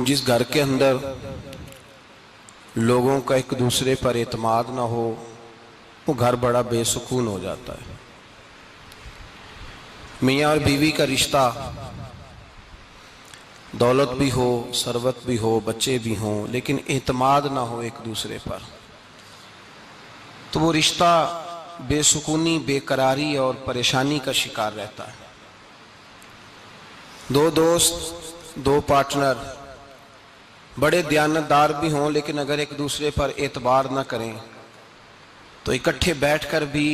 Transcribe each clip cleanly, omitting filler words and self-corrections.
جس گھر کے اندر لوگوں کا ایک دوسرے پر اعتماد نہ ہو وہ گھر بڑا بے سکون ہو جاتا ہے۔ میاں اور بیوی کا رشتہ دولت بھی ہو، ثروت بھی ہو، بچے بھی ہوں، لیکن اعتماد نہ ہو ایک دوسرے پر تو وہ رشتہ بے سکونی، بے قراری اور پریشانی کا شکار رہتا ہے۔ دو دوست، دو پارٹنر بڑے دیانتدار بھی ہوں، لیکن اگر ایک دوسرے پر اعتبار نہ کریں تو اکٹھے بیٹھ کر بھی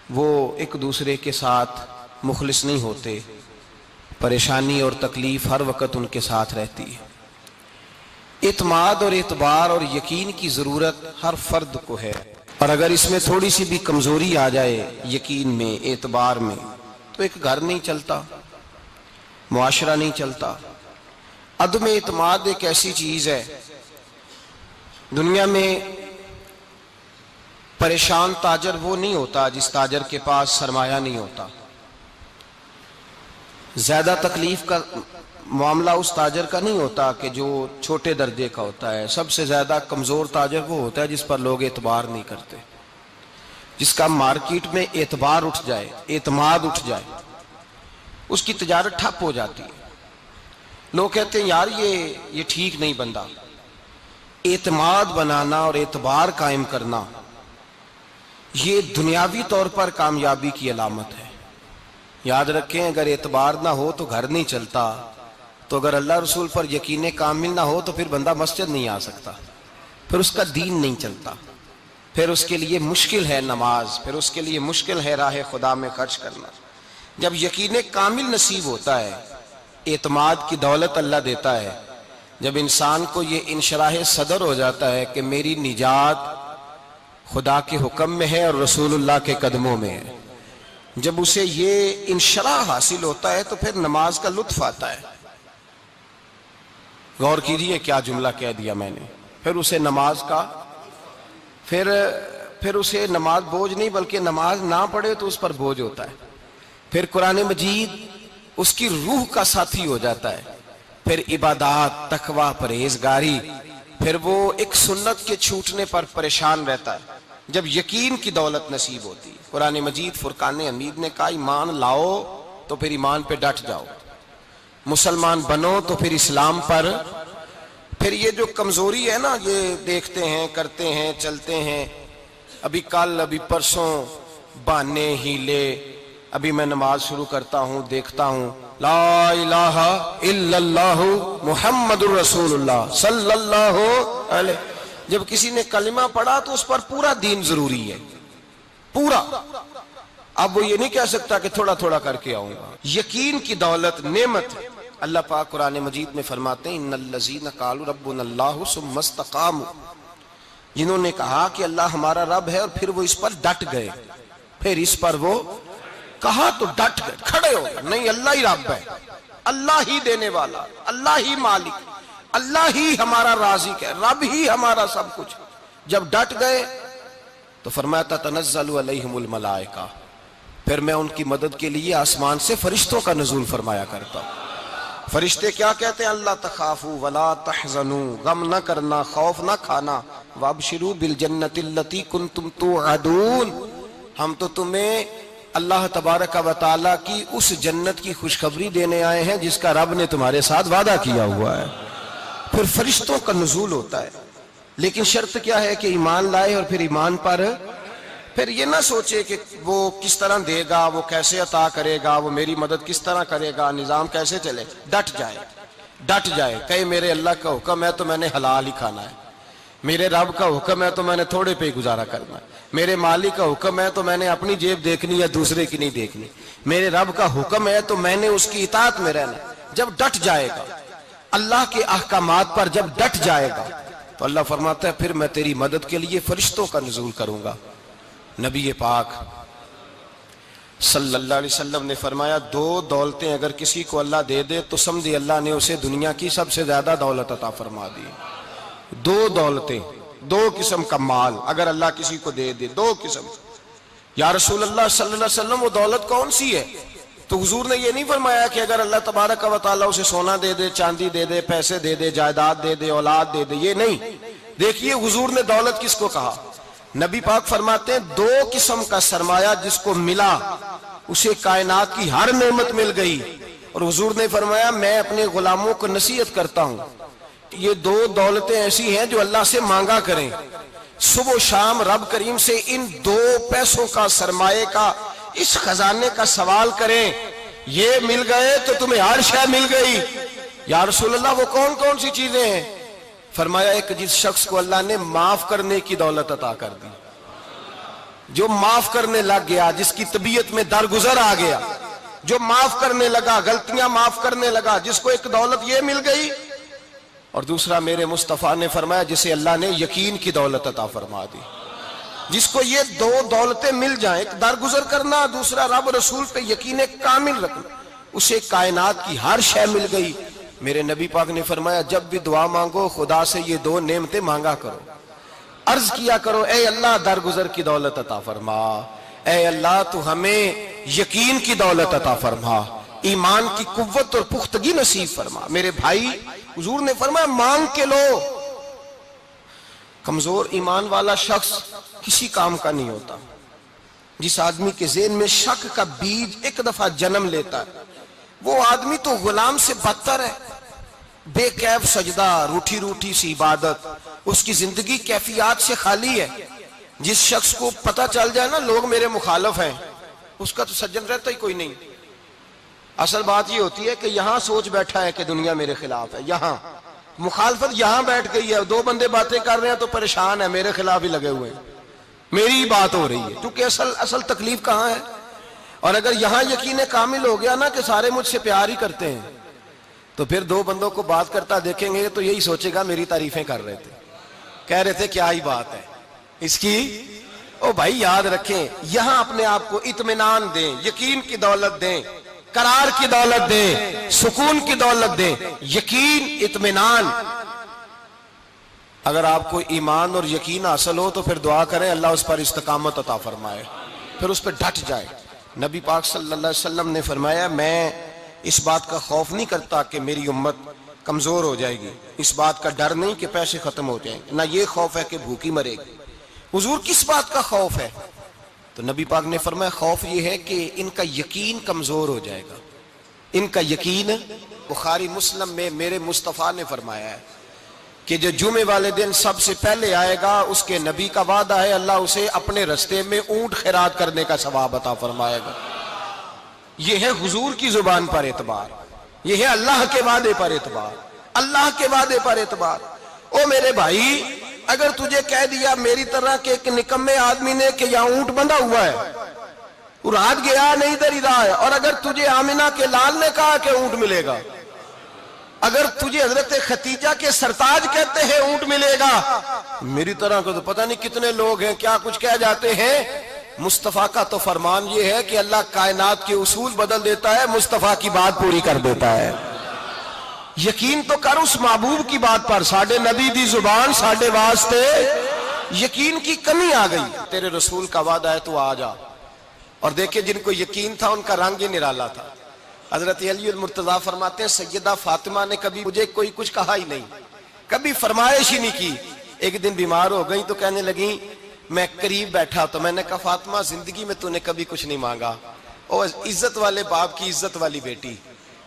وہ ایک دوسرے کے ساتھ مخلص نہیں ہوتے، پریشانی اور تکلیف ہر وقت ان کے ساتھ رہتی ہے۔ اعتماد اور اعتبار اور یقین کی ضرورت ہر فرد کو ہے، اور اگر اس میں تھوڑی سی بھی کمزوری آ جائے یقین میں، اعتبار میں، تو ایک گھر نہیں چلتا، معاشرہ نہیں چلتا۔ عدم اعتماد ایک ایسی چیز ہے، دنیا میں پریشان تاجر وہ نہیں ہوتا جس تاجر کے پاس سرمایہ نہیں ہوتا۔ زیادہ تکلیف کا معاملہ اس تاجر کا نہیں ہوتا کہ جو چھوٹے درجے کا ہوتا ہے۔ سب سے زیادہ کمزور تاجر وہ ہوتا ہے جس پر لوگ اعتبار نہیں کرتے، جس کا مارکیٹ میں اعتبار اٹھ جائے، اعتماد اٹھ جائے، اس کی تجارت ٹھپ ہو جاتی ہے۔ لوگ کہتے ہیں یار یہ ٹھیک نہیں بندہ۔ اعتماد بنانا اور اعتبار قائم کرنا یہ دنیاوی طور پر کامیابی کی علامت ہے۔ یاد رکھیں، اگر اعتبار نہ ہو تو گھر نہیں چلتا، تو اگر اللہ رسول پر یقین کامل نہ ہو تو پھر بندہ مسجد نہیں آ سکتا، پھر اس کا دین نہیں چلتا، پھر اس کے لیے مشکل ہے نماز، پھر اس کے لیے مشکل ہے راہ خدا میں خرچ کرنا۔ جب یقین کامل نصیب ہوتا ہے، اعتماد کی دولت اللہ دیتا ہے، جب انسان کو یہ انشراح صدر ہو جاتا ہے کہ میری نجات خدا کے حکم میں ہے اور رسول اللہ کے قدموں میں ہے، جب اسے یہ انشراح حاصل ہوتا ہے تو پھر نماز کا لطف آتا ہے۔ غور کیجئے کیا جملہ کہہ دیا میں نے۔ پھر اسے نماز کا پھر اسے نماز بوجھ نہیں، بلکہ نماز نہ پڑھے تو اس پر بوجھ ہوتا ہے۔ پھر قرآن مجید اس کی روح کا ساتھی ہو جاتا ہے، پھر عبادات، تقوی، پرہیزگاری، پھر وہ ایک سنت کے چھوٹنے پر پریشان رہتا ہے جب یقین کی دولت نصیب ہوتی ہے۔ قرآن مجید فرقان حمید نے کہا ایمان لاؤ تو پھر ایمان پہ ڈٹ جاؤ، مسلمان بنو تو پھر اسلام پر۔ پھر یہ جو کمزوری ہے نا، یہ دیکھتے ہیں، کرتے ہیں، چلتے ہیں، ابھی کل، ابھی پرسوں، بہانے، ہیلے، ابھی میں نماز شروع کرتا ہوں، دیکھتا ہوں لا الہ الا اللہ محمد الرسول اللہ صلی اللہ علیہ۔ جب کسی نے کلمہ پڑھا تو اس پر پورا دین ضروری ہے، پورا۔ اب وہ یہ نہیں کہہ سکتا کہ تھوڑا تھوڑا کر کے آؤں گا۔ یقین کی دولت نعمت ہے۔ اللہ پاک قرآن مجید میں فرماتے ہیں ان الذین قالوا ربنا اللہ ثم استقاموا، جنہوں نے کہا کہ اللہ ہمارا رب ہے اور پھر وہ اس پر ڈٹ گئے، پھر اس پر وہ کہا تو ڈٹ گئے، کھڑے ہو گئے، نہیں اللہ ہی رب ہے، اللہ ہی دینے والا، اللہ ہی مالک، اللہ ہی ہمارا رازق ہے، رب ہی ہمارا سب کچھ۔ جب ڈٹ گئے تو فرمایا تتنزل علیہم الملائکہ، پھر میں ان کی مدد کے لیے آسمان سے فرشتوں کا نزول فرمایا کرتا ہوں۔ فرشتے کیا کہتے ہیں؟ اللہ تخافوا ولا تحزنوا، غم نہ کرنا، خوف نہ کھانا، وابشروا بالجنۃ التی کنتم توعدون، ہم تو تمہیں اللہ تبارک و تعالیٰ کی اس جنت کی خوشخبری دینے آئے ہیں جس کا رب نے تمہارے ساتھ وعدہ کیا ہوا ہے۔ پھر فرشتوں کا نزول ہوتا ہے، لیکن شرط کیا ہے کہ ایمان لائے، اور پھر ایمان پر پھر یہ نہ سوچے کہ وہ کس طرح دے گا، وہ کیسے عطا کرے گا، وہ میری مدد کس طرح کرے گا، نظام کیسے چلے۔ ڈٹ جائے، کہے میرے اللہ کا حکم ہے تو میں نے حلال ہی کھانا ہے، میرے رب کا حکم ہے تو میں نے تھوڑے پہ ہی گزارا کرنا ہے، میرے مالک کا حکم ہے تو میں نے اپنی جیب دیکھنی یا دوسرے کی نہیں دیکھنی، میرے رب کا حکم ہے تو میں نے اس کی اطاعت میں رہنا۔ جب ڈٹ جائے گا اللہ کے احکامات پر، جب ڈٹ جائے گا تو اللہ فرماتا ہے پھر میں تیری مدد کے لیے فرشتوں کا نزول کروں گا۔ نبی پاک صلی اللہ علیہ وسلم نے فرمایا دو دولتیں اگر کسی کو اللہ دے دے تو سمجھے اللہ نے اسے دنیا کی سب سے زیادہ دولت عطا فرما دی۔ دو دولتیں، دو قسم کا مال اگر اللہ کسی کو دے دے، دو قسم۔ یا رسول اللہ صلی اللہ علیہ وسلم وہ دولت کون سی ہے؟ تو حضور نے یہ نہیں فرمایا کہ اگر اللہ تبارک و تعالیٰ اسے سونا دے دے، چاندی دے دے، پیسے دے دے، جائیداد دے دے، اولاد دے دے، یہ نہیں. دیکھیے حضور نے دولت کس کو کہا. نبی پاک فرماتے ہیں 2 قسم کا سرمایہ جس کو ملا اسے کائنات کی ہر نعمت مل گئی. اور حضور نے فرمایا میں اپنے غلاموں کو نصیحت کرتا ہوں یہ 2 دولتیں ایسی ہیں جو اللہ سے مانگا کریں. صبح و شام رب کریم سے ان 2 پیسوں کا، سرمایے کا، اس خزانے کا سوال کریں. یہ مل گئے تو تمہیں ہر شے مل گئی. یا رسول اللہ وہ کون کون سی چیزیں ہیں؟ فرمایا ایک جس شخص کو اللہ نے معاف کرنے کی دولت عطا کر دی، جو معاف کرنے لگ گیا، جس کی طبیعت میں درگزر آ گیا، جو معاف کرنے لگا، غلطیاں معاف کرنے لگا، جس کو ایک دولت یہ مل گئی. اور دوسرا میرے مصطفیٰ نے فرمایا جسے اللہ نے یقین کی دولت عطا فرما دی. جس کو یہ 2 دولتیں مل جائیں، ایک درگزر کرنا، دوسرا رب رسول پہ یقین کامل رکھنا، اسے کائنات کی ہر شے مل گئی. میرے نبی پاک نے فرمایا جب بھی دعا مانگو خدا سے یہ 2 نعمتیں مانگا کرو. عرض کیا کرو اے اللہ درگزر کی دولت عطا فرما، اے اللہ تو ہمیں یقین کی دولت عطا فرما، ایمان کی قوت اور پختگی نصیب فرما. میرے بھائی حضور نے فرمایا مانگ کے لو. کمزور ایمان والا شخص کسی کام کا نہیں ہوتا. جس آدمی کے ذہن میں شک کا بیج ایک دفعہ جنم لیتا ہے وہ آدمی تو غلام سے بدتر ہے. بے کیف سجدہ، روٹھی روٹھی سی عبادت، اس کی زندگی کیفیات سے خالی ہے. جس شخص کو پتہ چل جائے نا لوگ میرے مخالف ہیں، اس کا تو سجن رہتا ہی کوئی نہیں. اصل بات یہ ہوتی ہے کہ یہاں سوچ بیٹھا ہے کہ دنیا میرے خلاف ہے، یہاں مخالفت یہاں بیٹھ گئی ہے. 2 بندے باتیں کر رہے ہیں تو پریشان ہے، میرے خلاف ہی لگے ہوئے ہیں، میری ہی بات ہو رہی ہے. کیونکہ اصل تکلیف کہاں ہے؟ اور اگر یہاں یقین کامل ہو گیا نا کہ سارے مجھ سے پیار ہی کرتے ہیں تو پھر 2 بندوں کو بات کرتا دیکھیں گے تو یہی سوچے گا میری تعریفیں کر رہے تھے، کہہ رہے تھے کیا ہی بات ہے اس کی. او بھائی یاد رکھیں یہاں اپنے آپ کو اطمینان دیں، یقین کی دولت دیں، قرار کی دولت دیں، سکون کی دولت دیں. یقین، اطمینان. اگر آپ کو ایمان اور یقین حاصل ہو تو پھر دعا کریں اللہ اس پر استقامت عطا فرمائے، پھر اس پہ ڈٹ جائے. نبی پاک صلی اللہ علیہ وسلم نے فرمایا میں اس بات کا خوف نہیں کرتا کہ میری امت کمزور ہو جائے گی، اس بات کا ڈر نہیں کہ پیسے ختم ہو جائیں گے، نہ یہ خوف ہے کہ بھوکی مرے گی. حضور کس بات کا خوف ہے؟ تو نبی پاک نے فرمایا خوف یہ ہے کہ ان کا یقین کمزور ہو جائے گا. ان کا یقین، بخاری مسلم میں میرے مصطفیٰ نے فرمایا ہے کہ جو جمعے والے دن سب سے پہلے آئے گا اس کے نبی کا وعدہ ہے اللہ اسے اپنے رستے میں اونٹ خیرات کرنے کا ثواب عطا فرمائے گا. یہ ہے حضور کی زبان پر اعتبار، یہ ہے اللہ کے وعدے پر اعتبار، اللہ کے وعدے پر اعتبار. او میرے بھائی اگر تجھے کہہ دیا میری طرح کے ایک نکمے آدمی نے کہ یہاں اونٹ بندھا ہوا ہے، رات گیا نہیں ادھر ہی رہا ہے، اور اگر تجھے آمنہ کے لال نے کہا کہ اونٹ ملے گا، اگر تجھے حضرت ختیجہ کے سرتاج کہتے ہیں اونٹ ملے گا، میری طرح کو تو پتہ نہیں کتنے لوگ ہیں کیا کچھ کہہ جاتے ہیں. مصطفیٰ کا تو فرمان یہ ہے کہ اللہ کائنات کے اصول بدل دیتا ہے، مصطفیٰ کی بات پوری کر دیتا ہے. یقین تو کر اس محبوب کی بات پر، ساڈے نبی دی زبان ساڈے واسطے. یقین کی کمی آ گئی، تیرے رسول کا وعدہ ہے تو آ جا. اور دیکھیں جن کو یقین تھا ان کا رنگ ہی نرالا تھا. حضرت علی المرتضیٰ فرماتے ہیں سیدہ فاطمہ نے کبھی مجھے کوئی کچھ کہا ہی نہیں، کبھی فرمائش ہی نہیں کی. ایک دن بیمار ہو گئی تو کہنے لگیں، میں قریب بیٹھا تو میں نے کہا فاطمہ زندگی میں تو نے کبھی کچھ نہیں مانگا، او عزت والے باپ کی عزت والی بیٹی،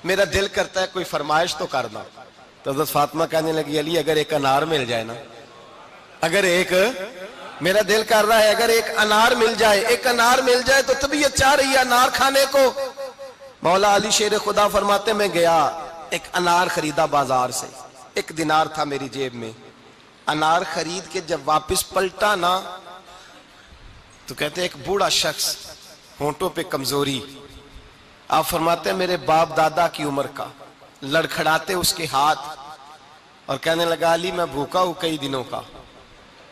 میرا دل کرتا ہے کوئی فرمائش تو کرنا. تو حضرت فاطمہ کہنے لگی علی اگر ایک انار مل جائے نا، اگر ایک، میرا دل کر رہا ہے اگر ایک انار مل جائے، ایک انار مل جائے تو طبیعت چاہ رہی ہے انار کھانے کو. مولا علی شیر خدا فرماتے میں گیا ایک انار خریدا بازار سے، 1 دینار تھا میری جیب میں. انار خرید کے جب واپس پلٹا نا تو کہتے ایک بوڑھا شخص، ہونٹوں پہ کمزوری. آپ فرماتے ہیں میرے باپ دادا کی عمر کا، لڑکھڑاتے اس کے ہاتھ اور کہنے لگا علی میں بھوکا ہوں کئی دنوں کا.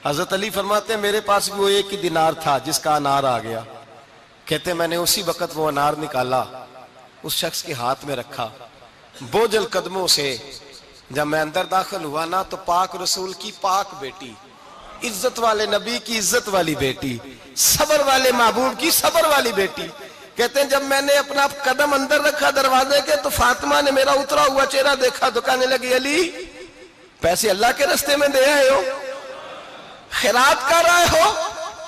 حضرت علی فرماتے ہیں میرے پاس بھی وہ 1 ہی دینار تھا جس کا انار آ گیا. کہتے میں نے اسی وقت وہ انار نکالا، اس شخص کے ہاتھ میں رکھا، بوجھل قدموں سے جب میں اندر داخل ہوا نا تو پاک رسول کی پاک بیٹی، عزت والے نبی کی عزت والی بیٹی، صبر والے محبوب کی صبر والی بیٹی، کہتے ہیں جب میں نے اپنا قدم اندر رکھا دروازے کے تو فاطمہ نے میرا اترا ہوا چہرہ دیکھا تو کہنے لگی علی پیسے اللہ کے راستے میں دے آئے ہو, خیرات کر رہے ہو.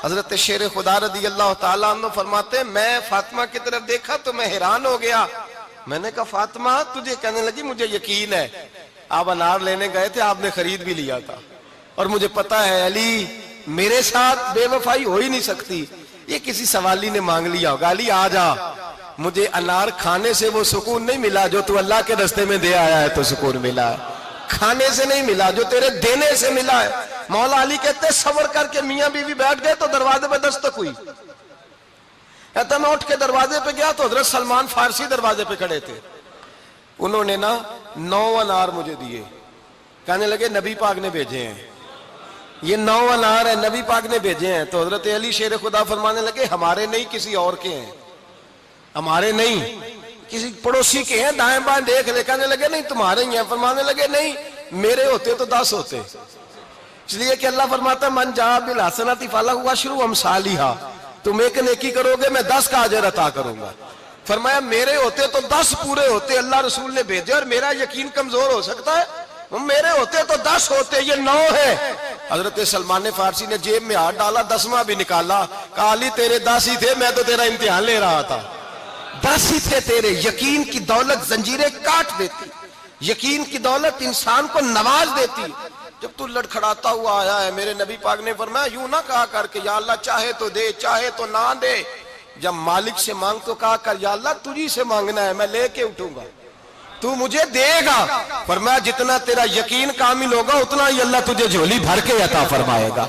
حضرت شیر خدا رضی اللہ تعالیٰ عنہ فرماتے ہیں میں فاطمہ کی طرف دیکھا تو میں حیران ہو گیا. میں نے کہا فاطمہ تجھے, کہنے لگی مجھے یقین ہے آپ انار لینے گئے تھے, آپ نے خرید بھی لیا تھا, اور مجھے پتا ہے علی میرے ساتھ بے وفائی ہو ہی نہیں سکتی, یہ کسی سوالی نے مانگ لیا ہوگا. علی آ جا, مجھے انار کھانے سے وہ سکون نہیں ملا جو تو اللہ کے راستے میں دے آیا ہے تو سکون ملا ہے, کھانے سے نہیں ملا جو تیرے دینے سے ملا ہے. مولا علی کہتے صبر کر کے میاں بیوی بیٹھ گئے تو دروازے پہ دستک ہوئی. کہتا میں اٹھ کے دروازے پہ گیا تو حضرت سلمان فارسی دروازے پہ کھڑے تھے. انہوں نے 9 انار مجھے دیے, کہنے لگے نبی پاک نے بھیجے ہیں, یہ 9 انار ہے نبی پاک نے بھیجے ہیں. تو حضرت علی شیر خدا فرمانے لگے ہمارے نہیں کسی اور کے ہیں, ہمارے نہیں کسی پڑوسی کے ہیں, دائیں بائیں دیکھ لے. کہنے لگے نہیں تمہارے ہی ہیں. فرمانے لگے نہیں میرے ہوتے تو 10 ہوتے, اس لیے کہ اللہ فرماتا ہے من جاء بالحسنۃ فلہ عشر امثالھا, تم ایک نیکی کرو گے میں 10 کا اجر عطا کروں گا. فرمایا میرے ہوتے تو 10 پورے ہوتے, اللہ رسول نے بھیجے اور میرا یقین کمزور ہو سکتا ہے, میرے ہوتے تو 10 ہوتے, یہ 9 ہے. حضرت سلمان فارسی نے جیب میں ہاتھ ڈالا, 10واں بھی نکالا, کہا علی تیرے 10 ہی تھے, میں تو تیرا امتحان لے رہا تھا. 10 ہی تھے تیرے. یقین کی دولت زنجیریں کاٹ دیتی, یقین کی دولت انسان کو نواز دیتی. جب تو لڑکھڑاتا ہوا آیا ہے, میرے نبی پاک نے فرمایا یوں نہ کہا کر کے یا اللہ چاہے تو دے چاہے تو نہ دے, جب مالک سے مانگ تو کہا کر یا اللہ تجھی سے مانگنا ہے, میں لے کے اٹھوں گا, تو مجھے دے گا. فرمایا جتنا تیرا یقین کامل ہوگا اتنا ہی اللہ تجھے جھولی بھر کے عطا فرمائے گا.